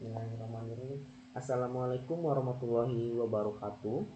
Bismillahirrahmanirrahim. Assalamualaikum warahmatullahi wabarakatuh.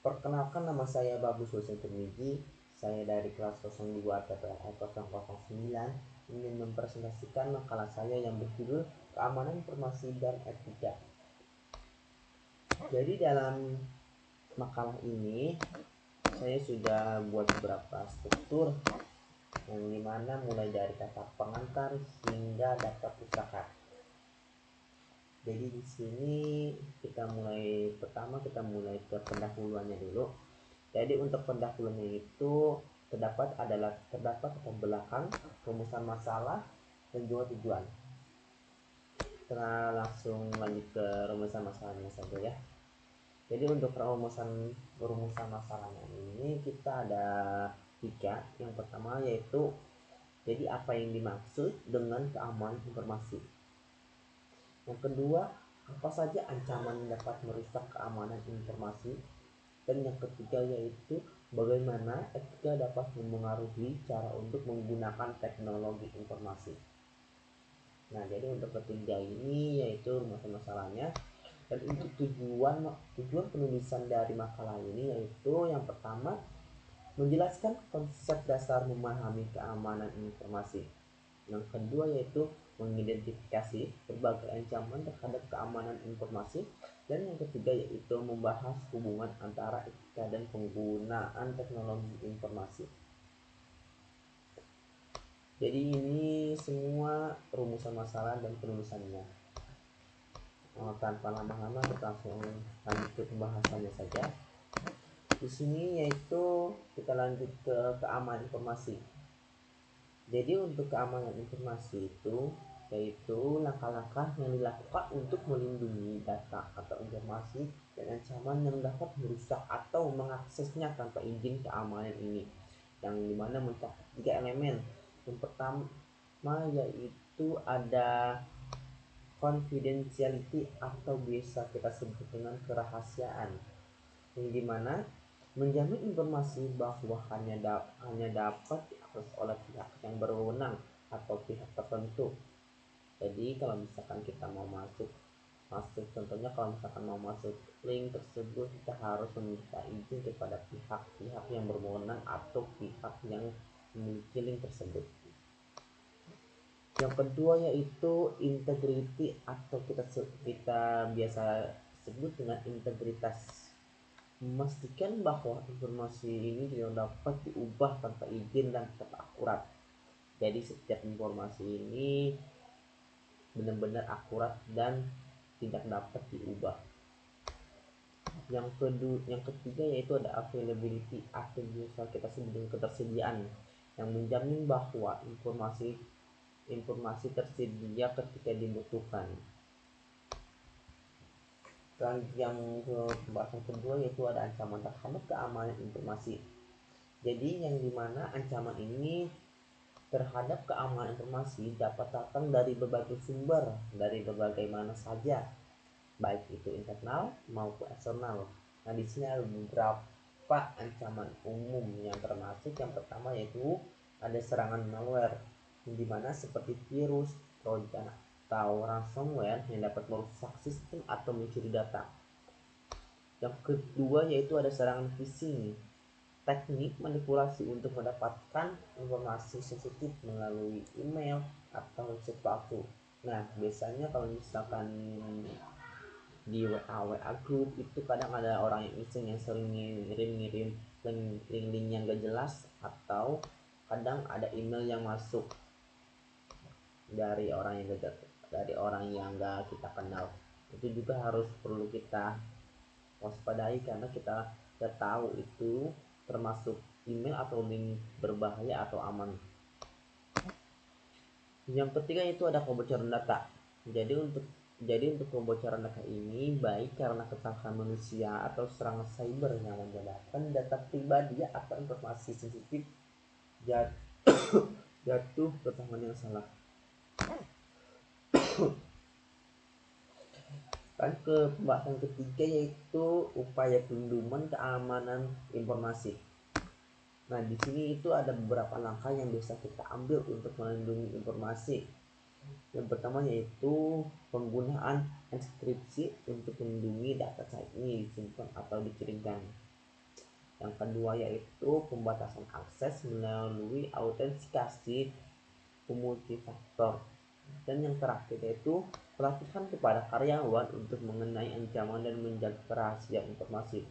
Perkenalkan, nama saya Bagus Hussein Tirmizi. Saya dari kelas 02 TPLI 009 ingin mempresentasikan makalah saya yang berjudul Keamanan Informasi dan Etika. Jadi dalam makalah ini saya sudah buat beberapa struktur yang dimana mulai dari kata pengantar hingga daftar pustaka. Jadi di sini pertama kita mulai ke pendahuluannya dulu. Jadi untuk pendahuluannya itu terdapat kata belakang, rumusan masalah, dan juga tujuan. Kita langsung lanjut ke rumusan masalahnya saja ya. Jadi untuk rumusan masalahnya ini kita ada 3. Yang pertama yaitu jadi apa yang dimaksud dengan keamanan informasi. Yang kedua, apa saja ancaman yang dapat merusak keamanan informasi. Dan yang ketiga yaitu bagaimana etika dapat memengaruhi cara untuk menggunakan teknologi informasi. Nah, jadi untuk ketiga ini yaitu rumusan masalahnya. Dan untuk tujuan penulisan dari makalah ini yaitu yang pertama, menjelaskan konsep dasar memahami keamanan informasi. Yang kedua yaitu mengidentifikasi berbagai ancaman terhadap keamanan informasi. Dan yang ketiga yaitu membahas hubungan antara etika dan penggunaan teknologi informasi. Jadi ini semua rumusan masalah dan penulisannya. Tanpa lama-lama kita langsung lanjut ke pembahasannya saja. Di sini yaitu kita lanjut ke keamanan informasi. Jadi untuk keamanan informasi itu yaitu langkah-langkah yang dilakukan untuk melindungi data atau informasi dan ancaman yang dapat merusak atau mengaksesnya tanpa izin. Keamanan ini yang dimana mencakup 3 elemen. Yang pertama yaitu ada confidentiality atau biasa kita sebut dengan kerahasiaan, yang dimana menjamin informasi bahwa hanya dapat diakses oleh pihak yang berwenang atau pihak tertentu. Jadi kalau misalkan kita mau masuk contohnya kalau misalkan mau masuk link tersebut, kita harus meminta izin kepada pihak-pihak yang berwenang atau pihak yang memiliki link tersebut. Yang kedua yaitu integrity atau kita biasa sebut dengan integritas, memastikan bahwa informasi ini tidak dapat diubah tanpa izin dan tetap akurat. Jadi setiap informasi ini benar-benar akurat dan tidak dapat diubah. Yang ketiga yaitu ada availability atau biasa kita sebut dengan ketersediaan, yang menjamin bahwa informasi tersedia ketika dibutuhkan. Dan yang pembahasan kedua yaitu ada ancaman terhadap keamanan informasi. Jadi yang dimana ancaman ini terhadap keamanan informasi dapat datang dari berbagai sumber, dari berbagai mana saja, baik itu internal maupun eksternal. Nah, di sini ada beberapa ancaman umum yang termasuk yang pertama yaitu ada serangan malware, yang dimana seperti virus, trojan, atau ransomware yang dapat merusak sistem atau mencuri data. Yang kedua yaitu ada serangan phishing, teknik manipulasi untuk mendapatkan informasi sensitif melalui email atau website palsu. Nah, biasanya kalau misalkan di WA group itu kadang ada orang yang iseng yang sering ngirim link yang gak jelas, atau kadang ada email yang masuk dari orang yang gak kita kenal. Itu juga harus perlu kita waspadai karena kita gak tahu itu termasuk email atau link berbahaya atau aman. Yang ketiga itu ada kebocoran data. Jadi untuk kebocoran data ini baik karena kesalahan manusia atau serangan cyber yang menyebabkan data pribadi atau informasi sensitif jatuh ke tangan yang salah. Dan ke pembahasan ketiga yaitu upaya pelindungan keamanan informasi. Nah, di sini itu ada beberapa langkah yang bisa kita ambil untuk melindungi informasi. Yang pertama yaitu penggunaan enkripsi untuk melindungi data saat ini disimpan atau dikirimkan. Yang kedua yaitu pembatasan akses melalui autentikasi multifaktor. Dan yang terakhir yaitu pelatihan kepada karyawan untuk mengenai ancaman dan menjaga kerahasiaan informasi.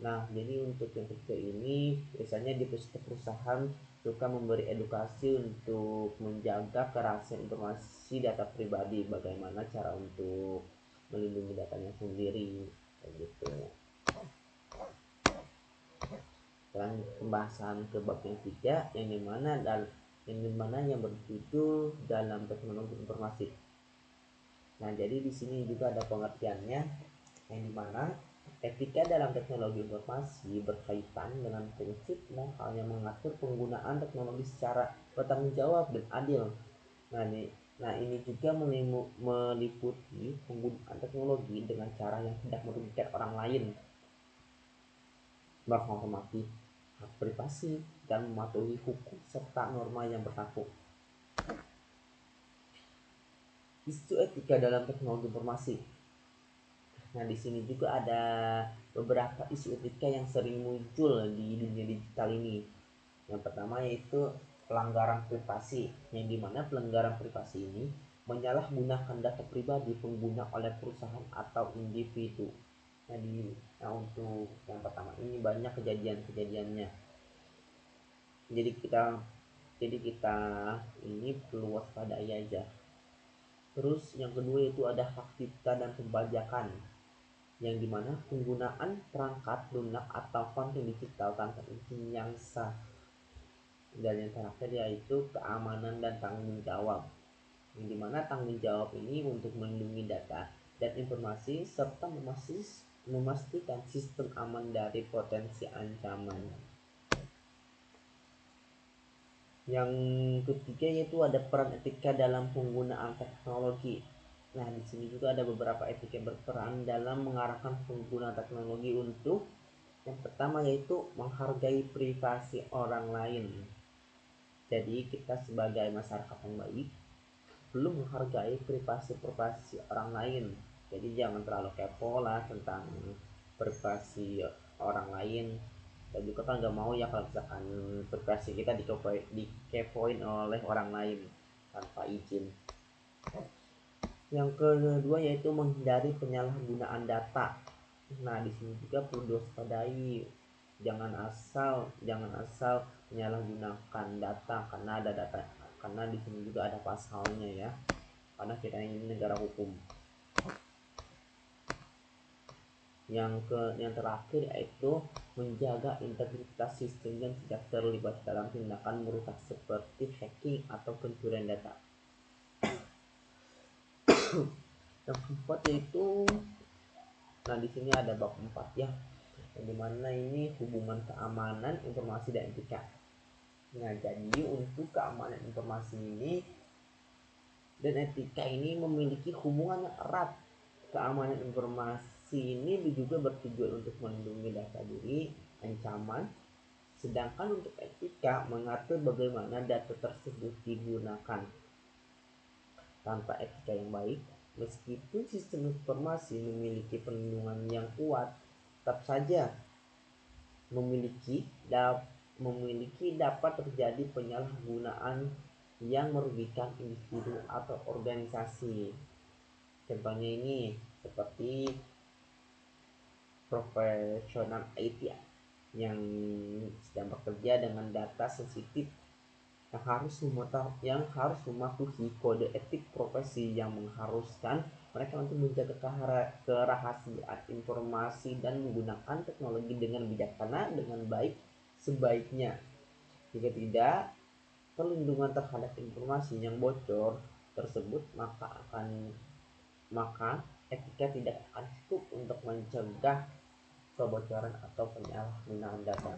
Nah, jadi untuk yang ketiga ini biasanya di perusahaan suka memberi edukasi untuk menjaga kerahasiaan informasi data pribadi, bagaimana cara untuk melindungi datanya sendiri, kayak gitu. Dan pembahasan ke bab yang ketiga yang dimana yang berjudul dalam teknologi informasi. Nah, jadi di sini juga ada pengertiannya yang dimana etika dalam teknologi informasi berkaitan dengan prinsip moral yang mengatur penggunaan teknologi secara bertanggung jawab dan adil. Nah, ini juga meliputi penggunaan teknologi dengan cara yang tidak merugikan orang lain, menghormati hak privasi, dan mematuhi hukum serta norma yang berlaku. Isu etika dalam teknologi informasi. Nah, di sini juga ada beberapa isu etika yang sering muncul di dunia digital ini. Yang pertama yaitu pelanggaran privasi, yang dimana pelanggaran privasi ini menyalahgunakan data pribadi pengguna oleh perusahaan atau individu. Nah, untuk yang pertama ini banyak kejadiannya. Jadi kita ini perlu waspadai aja. Terus yang kedua itu ada hak cipta dan pembajakan, yang dimana penggunaan perangkat lunak atau konten digital tanpa izin yang sah. Dan yang terakhir yaitu keamanan dan tanggung jawab, yang dimana tanggung jawab ini untuk melindungi data dan informasi serta memastikan sistem aman dari potensi ancaman. Yang ketiga yaitu ada peran etika dalam penggunaan teknologi. Nah, di sini juga ada beberapa etika yang berperan dalam mengarahkan penggunaan teknologi untuk yang pertama yaitu menghargai privasi orang lain. Jadi kita sebagai masyarakat yang baik belum menghargai privasi orang lain. Jadi jangan terlalu kepo lah tentang privasi orang lain. Dan juga kan nggak mau ya kalau misalkan privasi kita dikepoin oleh orang lain tanpa izin. Yang kedua yaitu menghindari penyalahgunaan data. Nah, di sini juga perlu diwaspadai, jangan asal menyalahgunakan data karena di sini juga ada pasalnya ya, karena kita ini negara hukum. Yang terakhir yaitu menjaga integritas sistem dan tidak terlibat dalam tindakan merusak seperti hacking atau pencurian data. Yang keempat yaitu, nah di sini ada bab 4 ya, yang dimana ini hubungan keamanan informasi dan etika. Nah, jadi untuk keamanan informasi ini dan etika ini memiliki hubungan yang erat. Keamanan informasi ini juga bertujuan untuk melindungi data diri, ancaman, sedangkan untuk etika mengatur bagaimana data tersebut digunakan. Tanpa etika yang baik, meskipun sistem informasi memiliki perlindungan yang kuat, tetap saja memiliki dapat terjadi penyalahgunaan yang merugikan individu atau organisasi. Contohnya ini seperti profesional IT yang sedang bekerja dengan data sensitif yang harus mematuhi kode etik profesi yang mengharuskan mereka untuk menjaga kerahasiaan informasi dan menggunakan teknologi dengan bijaksana dengan baik sebaiknya. Jika tidak, perlindungan terhadap informasi yang bocor tersebut maka etika tidak akan cukup untuk mencegah kebocoran atau penyalahgunaan data.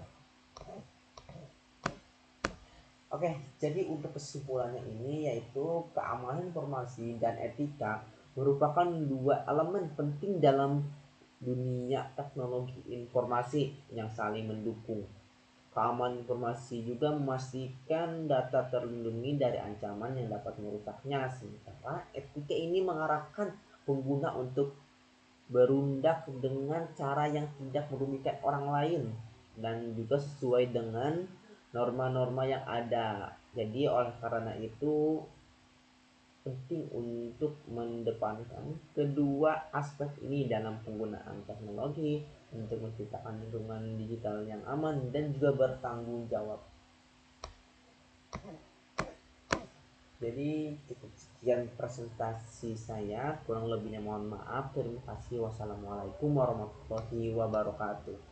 Oke, jadi untuk kesimpulannya ini yaitu keamanan informasi dan etika merupakan dua elemen penting dalam dunia teknologi informasi yang saling mendukung. keamanan informasi juga memastikan data terlindungi dari ancaman yang dapat merusaknya. Sementara etika ini mengarahkan pengguna untuk berundak dengan cara yang tidak merugikan orang lain dan juga sesuai dengan norma-norma yang ada. Jadi oleh karena itu penting untuk mendepankan kedua aspek ini dalam penggunaan teknologi untuk menciptakan lingkungan digital yang aman dan juga bertanggung jawab. Jadi cukup sekian presentasi saya, kurang lebihnya mohon maaf. Terima kasih. Wassalamualaikum warahmatullahi wabarakatuh.